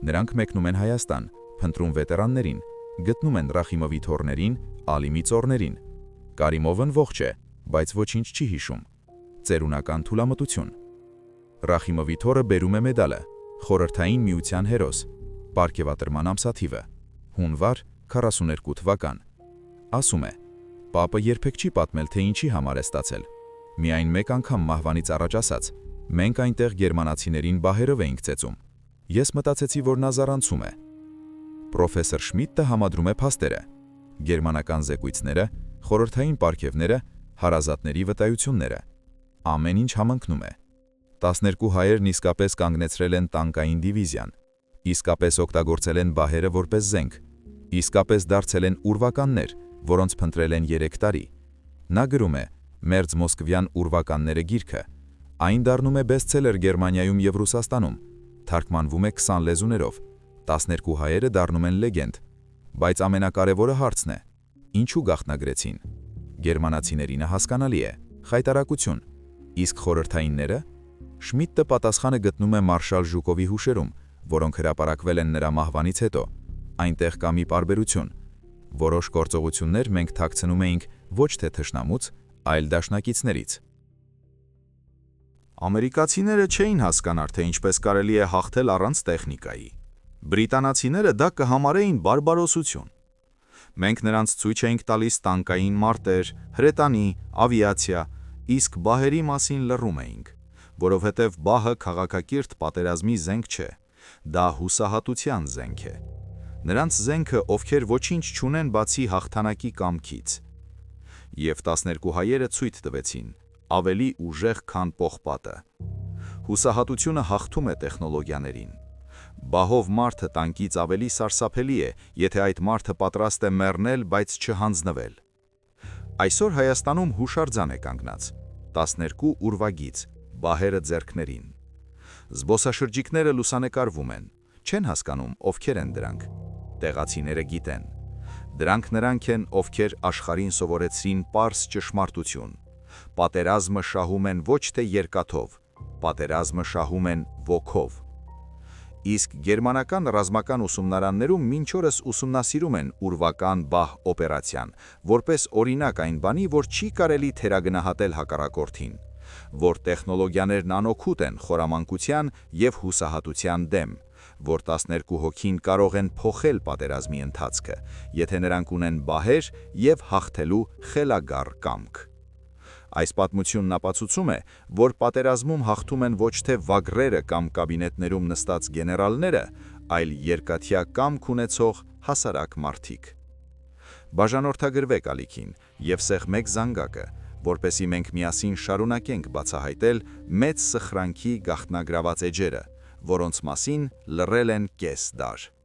Նրանք մեկնում են Հայաստան, փնտրում վետերաններին, գտնում են Ռախիմովի թոռներին, Ալիմի ծոռներին։ Կարիմովն ողջ է, բայց ոչինչ չի հիշում։ Ծերունական թուլամտություն։ Ռախիմովի թոռը բերում է մեդալը, խորհրդային միության հերոս, պարգևատրման ամսաթիվը, հունվար 42 թվական։ Ասում է. Պապը երբեք չի պատմել, թե ինչի համար է ստացել։ Միայն մեկ անգամ մահվանից առաջ ասաց. մենք այնտեղ գերմանացիներին բահերով էինք ծեծում։ Ես մտածեցի, որ նա զարանցում է։ Պրոֆեսոր Շմիդտը համադրում է փաստերը, գերմանական զեկույցները, խորհրդային պարգևները, հարազատների վկայությունները։ Ամեն ինչ համընկնում է։ 12 հայերն իսկապես կանգնեցրել են տանկային դիվիզիան, իսկապես օգտագործել են բահերը որպես զենք, իսկապես դարձել են ուրվականներ, որոնց փնտրել են 3 տարի։ Նա գրում է. «Մերձ Մոսկվյան ուրվականները» գիրքը։ Այն դառնում է բեսթսելեր Գերմանիայում եւ Ռուսաստանում, թարգմանվում է 20 լեզուներով, 12 հայերը դառնում են լեգենդ։ Բայց ամենակարևորը հարցն է. ինչու գաղտնագրեցին։ Գերմանացիներին հասկանալի է, խայտարակություն, իսկ խորհրդայինները։ Շմիդտը պատասխանը գտնում է մարշալ Ժուկովի հուշերում, որոնք հրապարակվել են նրա մահվանից հետո։ Այնտեղ կա մի պարբերություն։ Որոշ գործողություններ մենք թաքցնում էինք ոչ թե թշնամուց, այլ դաշնակիցներից։ Ամերիկացիները չէին հասկանար, թե ինչպես կարելի է հաղթել առանց տեխնիկայի։ Բրիտանացիները դա կհամարեին բարբարոսություն։ Մենք նրանց ցույց էինք տալիս տանկային մարտեր, հրետանի, ավիացիա, իսկ բահերի մասին լռում էինք, որովհետև բահը քաղաքակիրթ պատերազմի զենք չէ, դա հուսահատության զենք է։ Նրանց զենքը, ովքեր ոչինչ չունեն բացի հաղթանակի կամքից։ Եվ 12 հայերը ցույց տվեցին, ավելի ուժեղ, քան պողպատը։ Հուսահատությունը հաղթում է տեխնոլոգիաներին։ Բահով մարդը տանկից ավելի սարսափելի է, եթե այդ մարդը պատրաստ է մեռնել, բայց չհանձնվել։ Այսօր Հայաստանում հուշարձան է կանգնած, 12 ուրվագիծ, բահերը ձեռքներին։ Զբոսաշրջիկները լուսանկարվում են, չեն հասկանում, ովքեր են դրանք։ Տեղացիները գիտեն։ Դրանք նրանք են, ովքեր աշխարհին սովորեցրին պարզ ճշմարտություն։ Պատերազմը շահում են ոչ թե երկաթով, պատերազմը շահում են ոգով։ Իսկ գերմանական ռազմական ուսումնարաններում մինչ օրս ուսումնասիրում են ուրվական բահ օպերացիան, որպես օրինակ այն բանի, որ չի կարելի թերագնահատել հակառակորդին, որ տեխնոլոգիաներն անօգուտ են խորամանկության եւ հուսահատության դեմ, որ 12 հոգին կարող են փոխել պատերազմի ընթացքը, եթե նրանք ունեն բահեր եւ հաղթելու խելագար կամք։ Այս պատմությունն ապացուցում է, որ պատերազմում հաղթում են ոչ թե վագրերը կամ կաբինետներում նստած գեներալները, այլ երկաթյա կամք ունեցող հասարակ մարդիկ։ Բաժանորդագրվեք ալիքին եւ սեղմեք զանգակը, որպեսզի մենք միասին շարունակենք բացահայտել մեծ սխրանքի գաղտնագրաված էջերը, որոնց մասին լռել են կես դար։